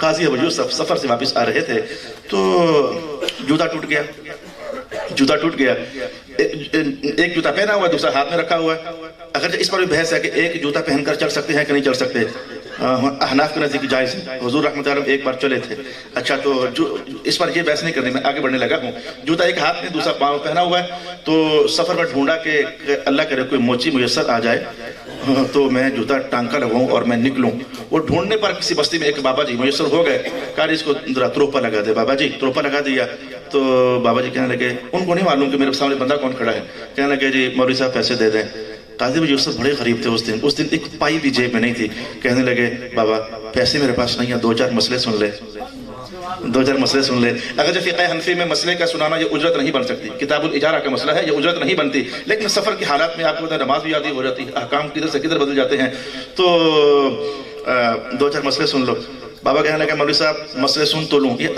قاضی ابو یوسف سفر سے واپس آ رہے تھے تو جوتا ٹوٹ گیا، جوتا ٹوٹ گیا، ایک جوتا پہنا ہوا دوسرا ہاتھ میں رکھا ہوا ہے۔ اگرچہ اس پر بھی بحث ہے کہ ایک جوتا پہن کر چل سکتے ہیں کہ نہیں چل سکتے، احناف کے نزدیک جائز ہے، حضور رحمۃ اللہ علیہ ایک بار چلے تھے۔ اچھا تو اس پر یہ بحث نہیں کرنی، میں آگے بڑھنے لگا ہوں۔ جوتا ایک ہاتھ میں دوسرا پاؤں پہنا ہوا ہے، تو سفر میں ڈھونڈا کہ اللہ کرے کوئی موچی میسر آ جائے تو میں جوتا ٹانگ کر لگاؤں اور میں نکلوں۔ وہ ڈھونڈنے پر کسی بستی میں ایک بابا جی میسر ہو گئے، کہا اس کو ذرا تروپا لگا دے۔ بابا جی تروپا لگا دیا تو بابا جی کہنے لگے، ان کو نہیں معلوم کہ میرے سامنے بندہ کون کھڑا ہے، کہنے لگے جی مولوی صاحب پیسے دے دیں۔ قاضی ابو یوسف بڑے غریب تھے اس دن ایک پائی بھی جیب میں نہیں تھی، کہنے لگے بابا پیسے میرے پاس نہیں ہیں، دو چار مسئلے سن لے، دو چار مسئلے سن لے۔ اگر جو فقہ حنفی میں مسئلے کا سنانا یہ اجرت نہیں بن سکتی، کتاب الاجارہ کا مسئلہ ہے، یہ اجرت نہیں بنتی، لیکن سفر کی حالات میں آپ کو نماز بھی یاد ہو جاتی ہے، احکام کدھر سے کدھر بدل جاتے ہیں، تو دو چار مسئلے سن لو۔ بابا کہنے لگا مولوی صاحب مسئلے سن تو لوں، یہ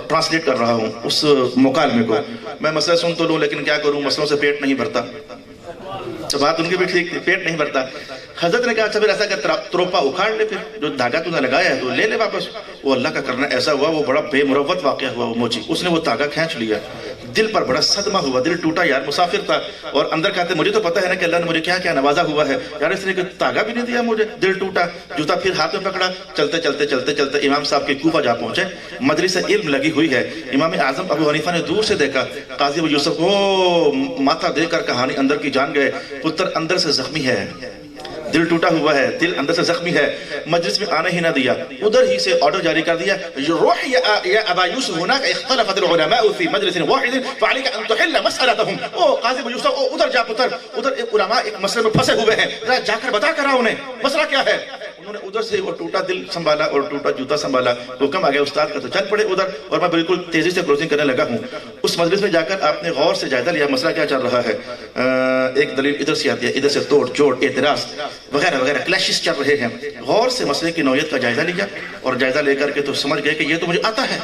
ٹرانسلیٹ کر رہا ہوں اس مکالمے کو، میں مسئلے سن تو لوں لیکن کیا کروں، مسئلوں سے پیٹ نہیں بھرتا۔ تو بات ان کی بھی ٹھیک تھی، پیٹ نہیں بھرتا۔ حضرت نے کہا اچھا پھر ایسا کہ تروپا اکھاڑ لے، پھر جو دھاگا تو نے لگایا ہے تو لے لے واپس۔ وہ اللہ کا کرنا ایسا ہوا، وہ بڑا بے مروت واقعہ ہوا وہ موچی، اس نے وہ دھاگا کھینچ لیا، دل پر بڑا صدمہ ہوا، دل ٹوٹا، یار مسافر تھا اور اندر کہتے مجھے تو پتہ ہے نا کہ اللہ نے مجھے کیا کیا نوازا ہوا ہے، یار اس نے کہ دھاگا بھی نہیں دیا مجھے، دل ٹوٹا۔ جوتا پھر ہاتھ میں پکڑا، چلتے چلتے چلتے چلتے امام صاحب کے کوفہ جا پہنچے، مجلس علم لگی ہوئی ہے۔ امام اعظم ابو حنیفہ نے دور سے دیکھا، قاضی ابو یوسف کو ماتھا دے کر کہانی اندر کی جان گئے، پتر اندر سے زخمی ہے، دل ٹوٹا ہوا ہے، دل اندر سے زخمی ہے، مجلس میں آنے ہی نہ دیا، ادھر ہی سے آرڈر جاری کر دیا، روح یا ابا یوسف هناك اختلفت العلماء في مجلس واحد فعليك ان تحل مسألتهم۔ او قاضی ابو یوسف ادھر جا پتر، ادھر علماء ایک مسئلے میں پھنسے ہوئے ہیں، ذرا جا کر بتا کر آؤ انہیں مسئلہ کیا ہے۔ انہوں نے ادھر سے وہ ٹوٹا دل سنبھالا اور ٹوٹا جوتا سنبھالا، حکم آ گیا استاد کا تو چل پڑے ادھر، اور میں بالکل تیزی سے کلوزنگ کرنے لگا ہوں۔ اس مجلس میں جا کر آپ نے غور سے جائزہ لیا مسئلہ کیا چل رہا ہے، ایک دلیل ادھر سے آتی ہے، ادھر سے توڑ جوڑ اعتراض وغیرہ وغیرہ کلیشز چل رہے ہیں۔ غور سے مسئلے کی نوعیت کا جائزہ لیا اور جائزہ لے کر کے تو سمجھ گئے کہ یہ تو مجھے آتا ہے۔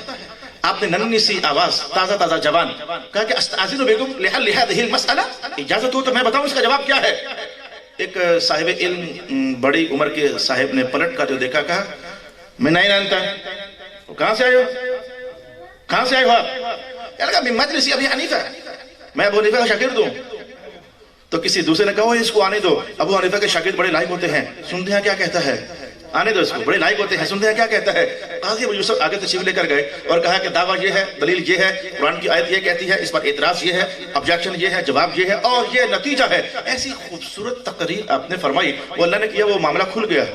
آپ نے ننھی سی آواز، تازہ تازہ جوان کہا کہ استاذن بیکم لحل هذه المسألہ، اجازت ہو تو میں بتاؤں اس کا جواب کیا ہے۔ ایک صاحب علم بڑی عمر کے صاحب نے پلٹ کر جو دیکھا، کہا میں نہیں جانتا، کہاں سے آئے ہو، کہاں سے آئے ہو آپ؟ کہا کہ میں مجلس ابی حنیفہ، میں ابو حنیفہ کا شاگرد ہوں۔ تو کسی دوسرے نے کہا اس کو آنے دو، ابو حنیفہ کے شاگرد بڑے لائق ہوتے ہیں، سنتے ہیں کیا کہتا ہے، آنے دو اس کو، بڑے لائق ہوتے ہیں، سنتے ہیں کیا کہتا ہے۔ قاضی ابو یوسف آگے تشریف لے کر گئے اور کہا کہ دعویٰ یہ ہے، دلیل یہ ہے، قرآن کی آیت یہ کہتی ہے، اس پر اعتراض یہ ہے، آبجیکشن یہ ہے، جواب یہ ہے اور یہ نتیجہ ہے۔ ایسی خوبصورت تقریر آپ نے فرمائی، وہ اللہ نے کیا، وہ معاملہ کھل گیا،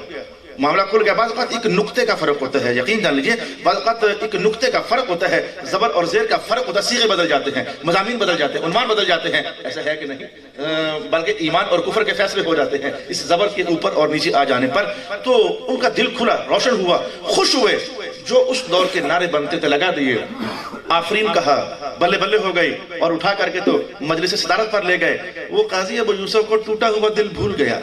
معاملہ کھل گیا۔ بعض اوقات ایک نقطے کا فرق ہوتا ہے، یقین جان لیجیے، بعض اوقات ایک نقطے کا فرق ہوتا ہے، زبر اور زیر کا فرق ہوتا ہے، صیغے بدل جاتے ہیں، مضامین بدل جاتے ہیں، عنوان بدل جاتے ہیں، ایسا ہے کہ نہیں، بلکہ ایمان اور کفر کے فیصلے ہو جاتے ہیں اس زبر کے اوپر اور نیچے آ جانے پر۔ تو ان کا دل کھلا، روشن ہوا، خوش ہوئے، جو اس دور کے نعرے بنتے تھے لگا دیے، آفرین کہا، بلے بلے ہو گئی، اور اٹھا کر کے تو مجلس صدارت پر لے گئے۔ وہ قاضی ابو یوسف کو ٹوٹا ہوا دل بھول گیا،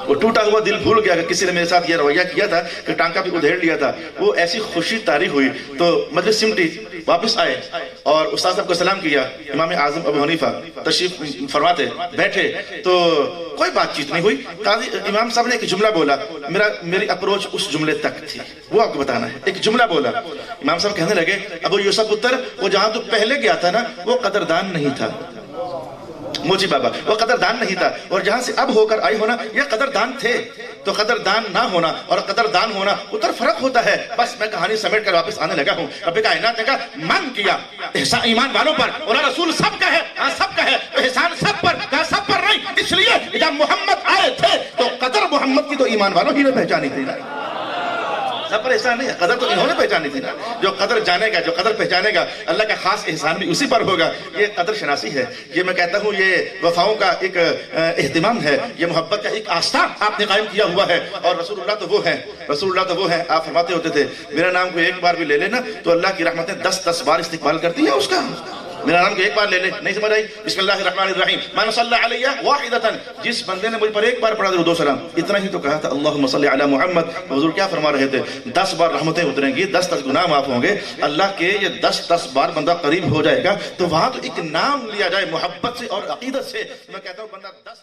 وہ ٹوٹا ہوا دل بھول گیا کہ کسی نے میرے ساتھ یہ رویہ کیا تھا کہ ٹانکا بھی ادھیڑ لیا تھا۔ وہ ایسی خوشی طاری ہوئی تو مجلس سمٹی، واپس آئے اور استاد صاحب کو سلام کیا۔ امام اعظم ابو حنیفہ تشریف فرماتے، بیٹھے تو کوئی بات چیت نہیں ہوئی۔ قاضی امام صاحب نے ایک جملہ بولا، میری اپروچ اس جملے تک تھی، وہ آپ کو بتانا ہے۔ ایک جملہ بولا، امام صاحب کہنے لگے ابو یوسف پتر، وہ جہاں تو پہلے گیا تھا نا وہ قدردان نہیں تھا، موچی بابا وہ قدردان نہیں تھا، اور جہاں سے اب ہو کر آئی ہونا یہ قدردان تھے۔ تو قدردان نہ ہونا اور قدردان ہونا اتر فرق ہوتا ہے۔ بس میں کہانی سمیٹ کر واپس آنے لگا ہوں۔ رب کائنات نے کہا من کیا احسان ایمان والوں پر، اور رسول سب کا ہے، سب کا ہے، احسان سب پر، کہا سب پر نہیں، اس لیے جب محمد آئے تھے تو قدر محمد کی تو ایمان والوں ہی نے پہچانی تھی نا، سب پر احسان نہیں ہے، قدر تو انہوں نے پہچانی تھی نا۔ جو قدر جانے گا، جو قدر پہچانے گا، اللہ کا خاص احسان بھی اسی پر ہوگا۔ یہ قدر شناسی ہے، یہ میں کہتا ہوں یہ وفاؤں کا ایک اہتمام ہے، یہ محبت کا ایک آستہ آپ نے قائم کیا ہوا ہے۔ اور رسول اللہ تو وہ ہیں، رسول اللہ تو وہ ہیں، آپ فرماتے ہوتے تھے میرا نام کو ایک بار بھی لے لینا تو اللہ کی رحمتیں 10 بار استقبال کرتی ہیں اس کا۔ میرا نام کو ایک بار لے لے، نہیں سمجھ آئی؟ بسم اللہ الرحمن الرحیم، من صلی علیہ واحدۃ، جس بندے نے مجھ پر ایک بار پڑھا درود و سلام، اتنا ہی تو کہا تھا اللہم صلی علی محمد۔ حضور کیا فرما رہے تھے؟ 10 بار رحمتیں اتریں گی، 10 گناہ معاف ہوں گے، اللہ کے یہ 10 بار بندہ قریب ہو جائے گا تو وہاں تو ایک نام لیا جائے محبت سے اور عقیدت سے۔ میں کہتا ہوں بندہ 10